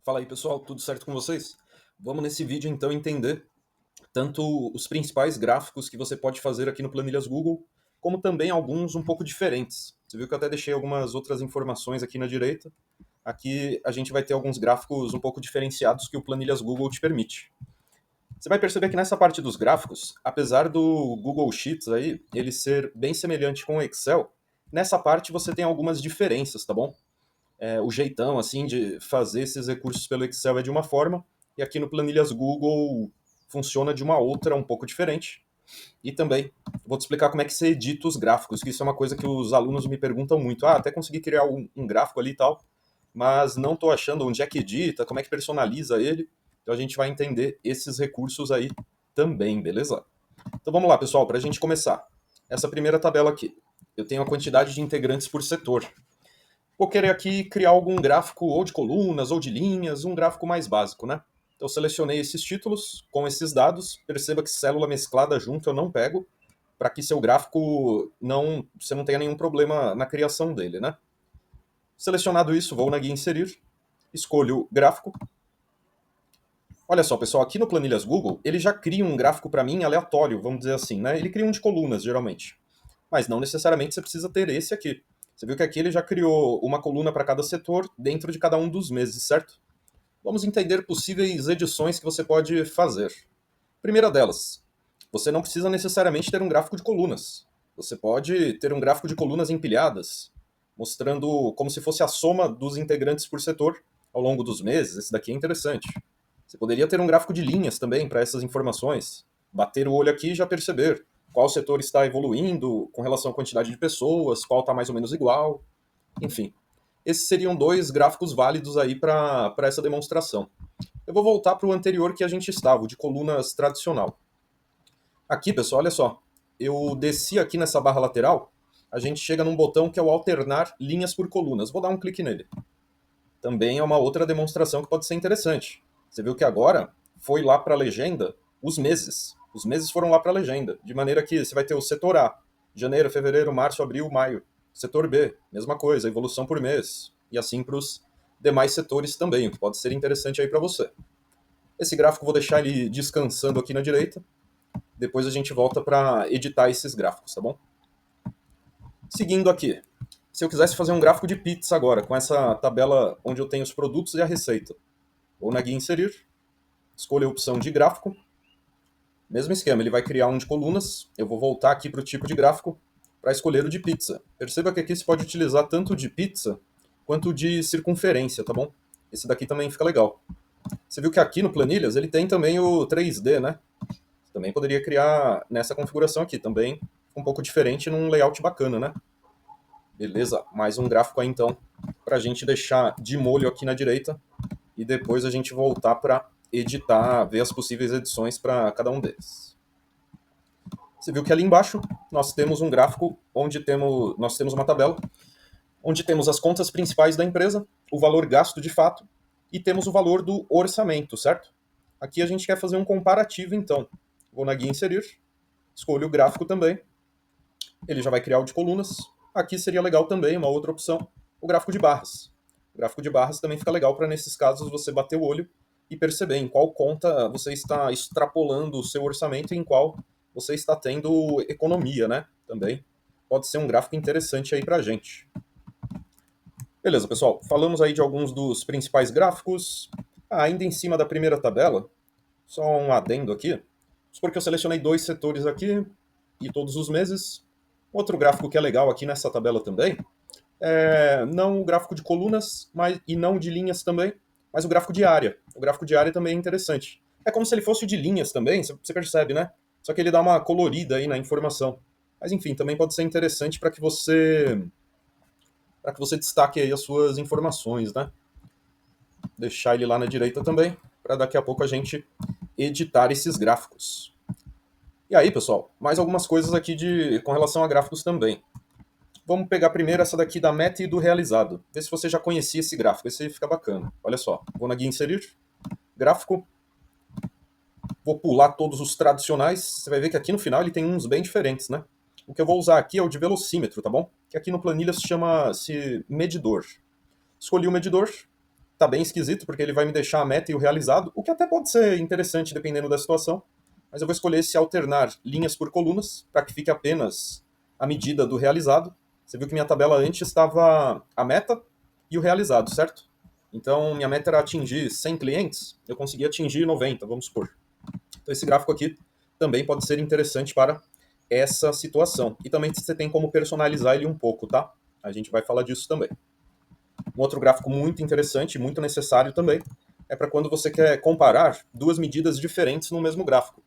Fala aí pessoal, tudo certo com vocês? Vamos nesse vídeo então entender tanto os principais gráficos que você pode fazer aqui no Planilhas Google, como também alguns um pouco diferentes. Você viu que eu até deixei algumas outras informações aqui na direita. Aqui a gente vai ter alguns gráficos um pouco diferenciados que o Planilhas Google te permite. Você vai perceber que nessa parte dos gráficos, apesar do Google Sheets aí, ele ser bem semelhante com o Excel, nessa parte você tem algumas diferenças, tá bom? O jeitão assim de fazer esses recursos pelo Excel é de uma forma, e aqui no Planilhas Google funciona de uma outra, um pouco diferente. E também vou te explicar como é que você edita os gráficos, que isso é uma coisa que os alunos me perguntam muito. Até consegui criar um gráfico ali e tal, mas não estou achando onde é que edita, como é que personaliza ele. Então a gente vai entender esses recursos aí também, beleza? Então vamos lá, pessoal, para a gente começar. Essa primeira tabela aqui, eu tenho a quantidade de integrantes por setor. Vou querer aqui criar algum gráfico ou de colunas ou de linhas, um gráfico mais básico, né? Então selecionei esses títulos com esses dados. Perceba que célula mesclada junto eu não pego, para que seu gráfico você não tenha nenhum problema na criação dele, né? Selecionado isso, vou na guia inserir, escolho gráfico. Olha só, pessoal, aqui no Planilhas Google, ele já cria um gráfico para mim aleatório, vamos dizer assim, né? Ele cria um de colunas, geralmente. Mas não necessariamente você precisa ter esse aqui. Você viu que aqui ele já criou uma coluna para cada setor dentro de cada um dos meses, certo? Vamos entender possíveis edições que você pode fazer. Primeira delas, você não precisa necessariamente ter um gráfico de colunas. Você pode ter um gráfico de colunas empilhadas, mostrando como se fosse a soma dos integrantes por setor ao longo dos meses. Esse daqui é interessante. Você poderia ter um gráfico de linhas também para essas informações. Bater o olho aqui e já perceber qual setor está evoluindo com relação à quantidade de pessoas, qual está mais ou menos igual. Enfim, esses seriam dois gráficos válidos aí para essa demonstração. Eu vou voltar para o anterior que a gente estava, o de colunas tradicional. Aqui, pessoal, olha só. Eu desci aqui nessa barra lateral, a gente chega num botão que é o alternar linhas por colunas. Vou dar um clique nele. Também é uma outra demonstração que pode ser interessante. Você viu que agora foi lá para a legenda os meses. Os meses foram lá para a legenda, de maneira que você vai ter o setor A, janeiro, fevereiro, março, abril, maio. Setor B, mesma coisa, evolução por mês. E assim para os demais setores também, o que pode ser interessante aí para você. Esse gráfico eu vou deixar ele descansando aqui na direita. Depois a gente volta para editar esses gráficos, tá bom? Seguindo aqui, se eu quisesse fazer um gráfico de pizza agora, com essa tabela onde eu tenho os produtos e a receita, vou na guia inserir, escolho a opção de gráfico, mesmo esquema, ele vai criar um de colunas, eu vou voltar aqui para o tipo de gráfico para escolher o de pizza. Perceba que aqui você pode utilizar tanto o de pizza quanto o de circunferência, tá bom? Esse daqui também fica legal. Você viu que aqui no Planilhas ele tem também o 3D, né? Você também poderia criar nessa configuração aqui, também um pouco diferente num layout bacana, né? Beleza, mais um gráfico aí então, para a gente deixar de molho aqui na direita e depois a gente voltar para editar, ver as possíveis edições para cada um deles. Você viu que ali embaixo nós temos um gráfico onde nós temos uma tabela onde temos as contas principais da empresa, o valor gasto de fato e temos o valor do orçamento, certo? Aqui a gente quer fazer um comparativo então. Vou na guia inserir, escolho o gráfico também, ele já vai criar o de colunas. Aqui seria legal também, uma outra opção, o gráfico de barras. O gráfico de barras também fica legal para, nesses casos, você bater o olho e perceber em qual conta você está extrapolando o seu orçamento e em qual você está tendo economia, né? Também pode ser um gráfico interessante aí para a gente. Beleza, pessoal. Falamos aí de alguns dos principais gráficos. Ainda em cima da primeira tabela, só um adendo aqui. Porque eu selecionei dois setores aqui e todos os meses. Outro gráfico que é legal aqui nessa tabela também não o gráfico de colunas e não de linhas também, mas o gráfico de área. O gráfico de área também é interessante. É como se ele fosse de linhas também, você percebe, né? Só que ele dá uma colorida aí na informação. Mas enfim, também pode ser interessante para que você destaque aí as suas informações, né? Deixar ele lá na direita também, para daqui a pouco a gente editar esses gráficos. E aí, pessoal, mais algumas coisas aqui com relação a gráficos também. Vamos pegar primeiro essa daqui da meta e do realizado. Vê se você já conhecia esse gráfico, esse fica bacana. Olha só, vou na guia inserir, gráfico, vou pular todos os tradicionais, você vai ver que aqui no final ele tem uns bem diferentes, né? O que eu vou usar aqui é o de velocímetro, tá bom? Que aqui no planilha chama-se medidor. Escolhi o medidor, Tá bem esquisito, porque ele vai me deixar a meta e o realizado, o que até pode ser interessante dependendo da situação, mas eu vou escolher esse alternar linhas por colunas, para que fique apenas a medida do realizado. Você viu que minha tabela antes estava a meta e o realizado, certo? Então, minha meta era atingir 100 clientes, eu consegui atingir 90, vamos supor. Então, esse gráfico aqui também pode ser interessante para essa situação. E também você tem como personalizar ele um pouco, tá? A gente vai falar disso também. Um outro gráfico muito interessante, muito necessário também, é para quando você quer comparar duas medidas diferentes no mesmo gráfico.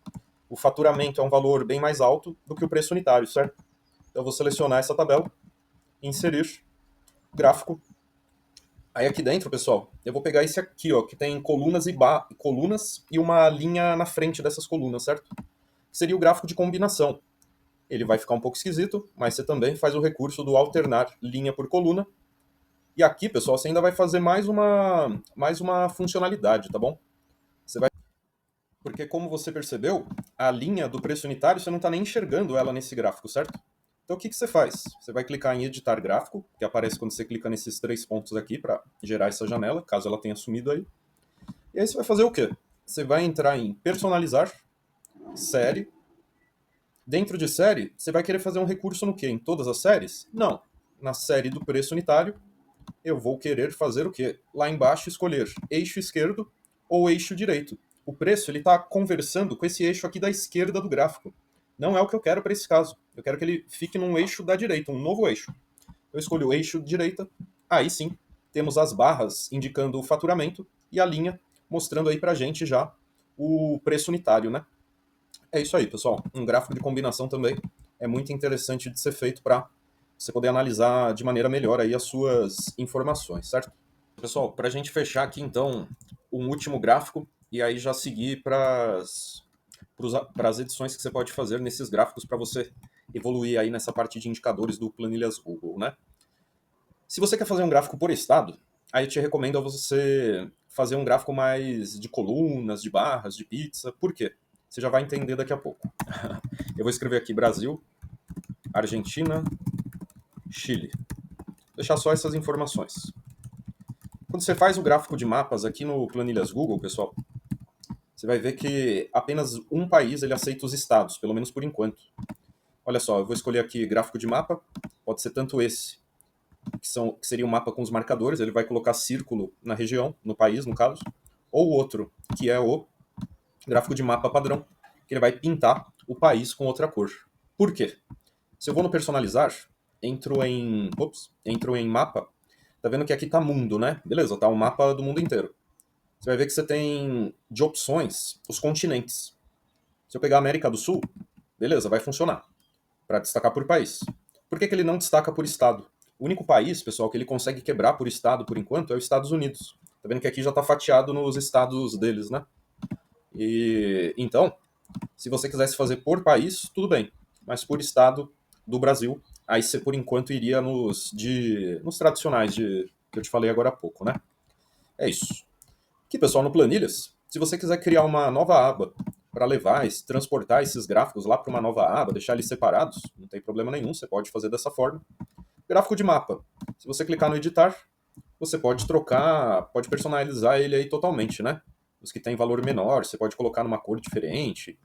O faturamento é um valor bem mais alto do que o preço unitário, certo? Então eu vou selecionar essa tabela, inserir, gráfico. Aí aqui dentro, pessoal, eu vou pegar esse aqui, ó, que tem colunas e uma linha na frente dessas colunas, certo? Seria o gráfico de combinação. Ele vai ficar um pouco esquisito, mas você também faz o recurso do alternar linha por coluna. E aqui, pessoal, você ainda vai fazer mais uma funcionalidade, tá bom? Você vai... Porque como você percebeu, a linha do preço unitário, você não está nem enxergando ela nesse gráfico, certo? Então o que você faz? Você vai clicar em editar gráfico, que aparece quando você clica nesses 3 pontos aqui para gerar essa janela, caso ela tenha sumido aí. E aí você vai fazer o quê? Você vai entrar em personalizar, série. Dentro de série, você vai querer fazer um recurso no quê? Em todas as séries? Não. Na série do preço unitário, eu vou querer fazer o quê? Lá embaixo escolher eixo esquerdo ou eixo direito. O preço ele está conversando com esse eixo aqui da esquerda do gráfico. Não é o que eu quero para esse caso. Eu quero que ele fique num eixo da direita, um novo eixo. Eu escolho o eixo direita. Aí sim, temos as barras indicando o faturamento e a linha mostrando aí para a gente já o preço unitário, né? É isso aí, pessoal. Um gráfico de combinação também é muito interessante de ser feito para você poder analisar de maneira melhor aí as suas informações, certo? Pessoal, para a gente fechar aqui então um último gráfico e aí já seguir para as edições que você pode fazer nesses gráficos para você evoluir aí nessa parte de indicadores do Planilhas Google, né? Se você quer fazer um gráfico por estado, aí eu te recomendo a você fazer um gráfico mais de colunas, de barras, de pizza. Por quê? Você já vai entender daqui a pouco. Eu vou escrever aqui Brasil, Argentina, Chile. Deixar só essas informações. Quando você faz o gráfico de mapas aqui no Planilhas Google, pessoal, você vai ver que apenas um país ele aceita os estados, pelo menos por enquanto. Olha só, eu vou escolher aqui gráfico de mapa, pode ser tanto esse, que seria um mapa com os marcadores, ele vai colocar círculo na região, no país, no caso, ou outro, que é o gráfico de mapa padrão, que ele vai pintar o país com outra cor. Por quê? Se eu vou no personalizar, entro em mapa, tá vendo que aqui tá mundo, né? Beleza, tá um mapa do mundo inteiro. Você vai ver que você tem de opções os continentes. Se eu pegar a América do Sul, beleza, vai funcionar para destacar por país. Por que ele não destaca por estado? O único país, pessoal, que ele consegue quebrar por estado por enquanto é os Estados Unidos. Tá vendo que aqui já tá fatiado nos estados deles, né? E então, se você quisesse fazer por país, tudo bem. Mas por estado do Brasil, aí você por enquanto iria nos tradicionais que eu te falei agora há pouco, né? É isso. Aqui, pessoal, no Planilhas, se você quiser criar uma nova aba para levar, transportar esses gráficos lá para uma nova aba, deixar eles separados, não tem problema nenhum, você pode fazer dessa forma. Gráfico de mapa. Se você clicar no editar, você pode trocar, pode personalizar ele aí totalmente, né? Os que têm valor menor, você pode colocar numa cor diferente.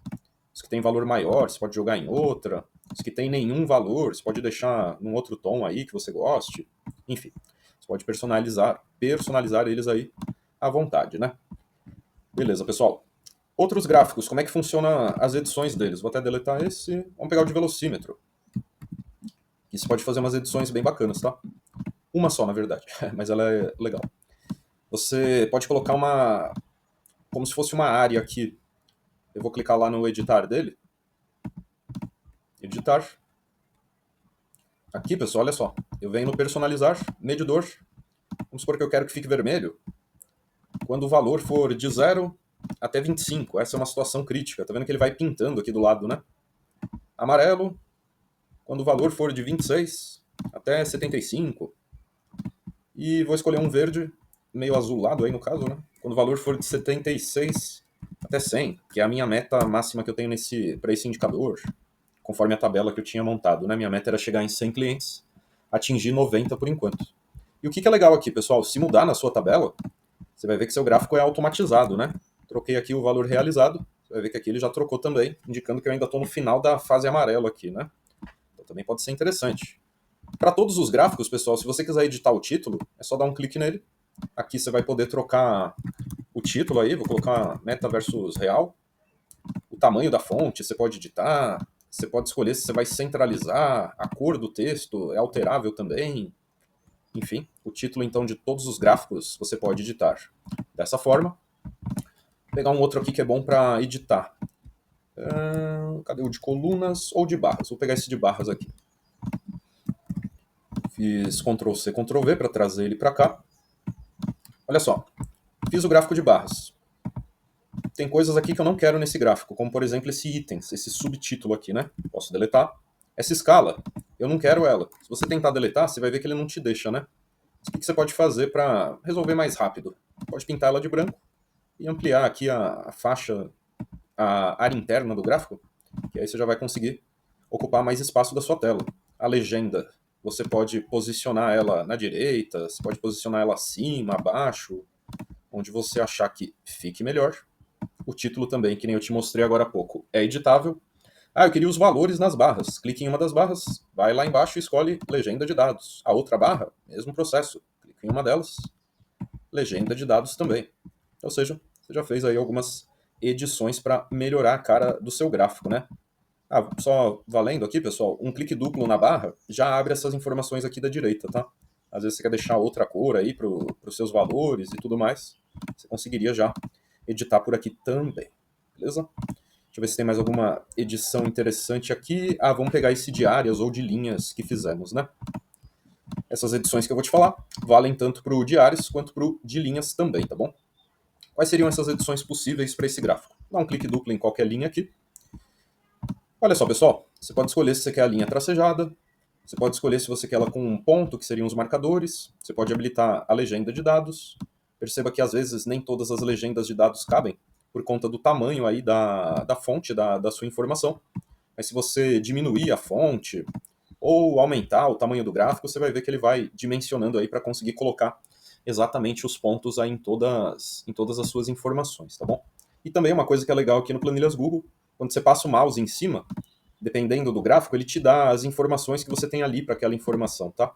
Os que têm valor maior, você pode jogar em outra. Os que têm nenhum valor, você pode deixar num outro tom aí que você goste. Enfim, você pode personalizar eles aí à vontade, né? Beleza, pessoal. Outros gráficos, como é que funciona as edições deles? Vou até deletar esse. Vamos pegar o de velocímetro. Que você pode fazer umas edições bem bacanas, tá? Uma só, na verdade, mas ela é legal. Você pode colocar como se fosse uma área aqui. Eu vou clicar lá no editar dele. Editar. Aqui, pessoal, olha só. Eu venho no personalizar, medidor. Vamos supor que eu quero que fique vermelho. Quando o valor for de 0 até 25. Essa é uma situação crítica. Tá vendo que ele vai pintando aqui do lado, né? Amarelo. Quando o valor for de 26 até 75. E vou escolher um verde, meio azulado aí no caso, né? Quando o valor for de 76 até 100, que é a minha meta máxima que eu tenho para esse indicador, conforme a tabela que eu tinha montado, né? Minha meta era chegar em 100 clientes, atingir 90 por enquanto. E o que é legal aqui, pessoal? Se mudar na sua tabela, você vai ver que seu gráfico é automatizado, né? Troquei aqui o valor realizado, você vai ver que aqui ele já trocou também, indicando que eu ainda estou no final da fase amarela aqui, né? Então também pode ser interessante. Para todos os gráficos, pessoal, se você quiser editar o título, é só dar um clique nele. Aqui você vai poder trocar o título aí, vou colocar meta versus real. O tamanho da fonte você pode editar, você pode escolher se você vai centralizar, a cor do texto é alterável também. Enfim, o título então de todos os gráficos você pode editar dessa forma. Vou pegar um outro aqui que é bom para editar. Cadê o de colunas ou de barras? Vou pegar esse de barras aqui. Fiz Ctrl C, Ctrl V para trazer ele para cá. Olha só, fiz o gráfico de barras. Tem coisas aqui que eu não quero nesse gráfico, como por exemplo esse itens, esse subtítulo aqui, né? Posso deletar. Essa escala, eu não quero ela. Se você tentar deletar, você vai ver que ele não te deixa, né? O que você pode fazer para resolver mais rápido? Pode pintar ela de branco e ampliar aqui a faixa, a área interna do gráfico, que aí você já vai conseguir ocupar mais espaço da sua tela. A legenda, você pode posicionar ela na direita, você pode posicionar ela acima, abaixo, onde você achar que fique melhor. O título também, que nem eu te mostrei agora há pouco, é editável. Ah, eu queria os valores nas barras. Clique em uma das barras, vai lá embaixo e escolhe legenda de dados. A outra barra, mesmo processo. Clique em uma delas, legenda de dados também. Ou seja, você já fez aí algumas edições para melhorar a cara do seu gráfico, né? Ah, só valendo aqui, pessoal, um clique duplo na barra já abre essas informações aqui da direita, tá? Às vezes você quer deixar outra cor aí para os seus valores e tudo mais. Você conseguiria já editar por aqui também, beleza? Deixa eu ver se tem mais alguma edição interessante aqui. Ah, vamos pegar esse de áreas ou de linhas que fizemos, né? Essas edições que eu vou te falar valem tanto para o de áreas quanto para o de linhas também, tá bom? Quais seriam essas edições possíveis para esse gráfico? Dá um clique duplo em qualquer linha aqui. Olha só, pessoal, você pode escolher se você quer a linha tracejada, você pode escolher se você quer ela com um ponto, que seriam os marcadores, você pode habilitar a legenda de dados. Perceba que às vezes nem todas as legendas de dados cabem, por conta do tamanho aí da fonte da sua informação. Mas se você diminuir a fonte ou aumentar o tamanho do gráfico, você vai ver que ele vai dimensionando aí para conseguir colocar exatamente os pontos aí em todas as suas informações, tá bom? E também uma coisa que é legal aqui no Planilhas Google, quando você passa o mouse em cima, dependendo do gráfico, ele te dá as informações que você tem ali para aquela informação, tá?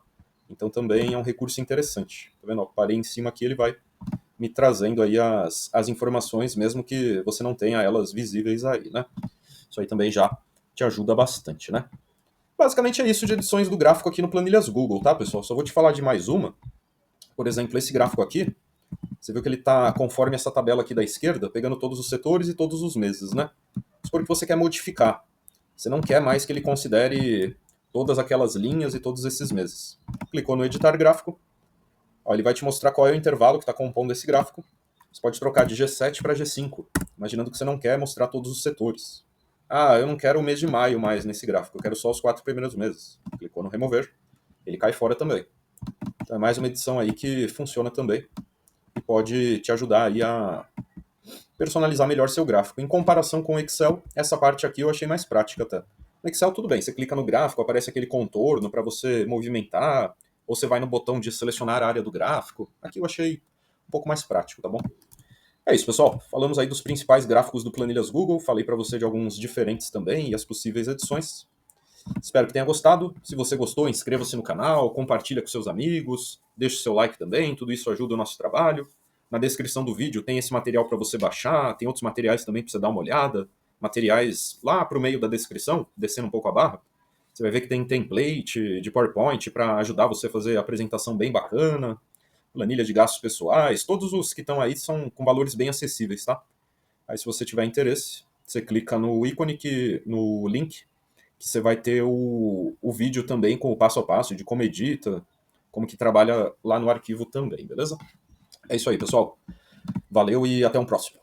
Então também é um recurso interessante. Tá vendo? Parei em cima aqui, ele vai me trazendo aí as informações, mesmo que você não tenha elas visíveis aí, né? Isso aí também já te ajuda bastante, né? Basicamente é isso de edições do gráfico aqui no Planilhas Google, tá, pessoal? Só vou te falar de mais uma. Por exemplo, esse gráfico aqui, você viu que ele está conforme essa tabela aqui da esquerda, pegando todos os setores e todos os meses, né? Supor que você quer modificar. Você não quer mais que ele considere todas aquelas linhas e todos esses meses. Clicou no editar gráfico, ó, ele vai te mostrar qual é o intervalo que está compondo esse gráfico. Você pode trocar de G7 para G5, imaginando que você não quer mostrar todos os setores. Ah, eu não quero o mês de maio mais nesse gráfico, eu quero só os 4 primeiros meses. Clicou no remover, ele cai fora também. Então é mais uma edição aí que funciona também e pode te ajudar aí a personalizar melhor seu gráfico. Em comparação com o Excel, essa parte aqui eu achei mais prática até. No Excel tudo bem, você clica no gráfico, aparece aquele contorno para você movimentar, ou você vai no botão de selecionar a área do gráfico. Aqui eu achei um pouco mais prático, tá bom? É isso, pessoal. Falamos aí dos principais gráficos do Planilhas Google, falei para você de alguns diferentes também e as possíveis edições. Espero que tenha gostado. Se você gostou, inscreva-se no canal, compartilha com seus amigos, deixe o seu like também, tudo isso ajuda o nosso trabalho. Na descrição do vídeo tem esse material para você baixar, tem outros materiais também para você dar uma olhada, materiais lá para o meio da descrição, descendo um pouco a barra. Você vai ver que tem template de PowerPoint para ajudar você a fazer a apresentação bem bacana, planilha de gastos pessoais, todos os que estão aí são com valores bem acessíveis, tá? Aí se você tiver interesse, você clica no ícone, no link, que você vai ter o vídeo também com o passo a passo de como edita, como que trabalha lá no arquivo também, beleza? É isso aí, pessoal. Valeu e até um próximo.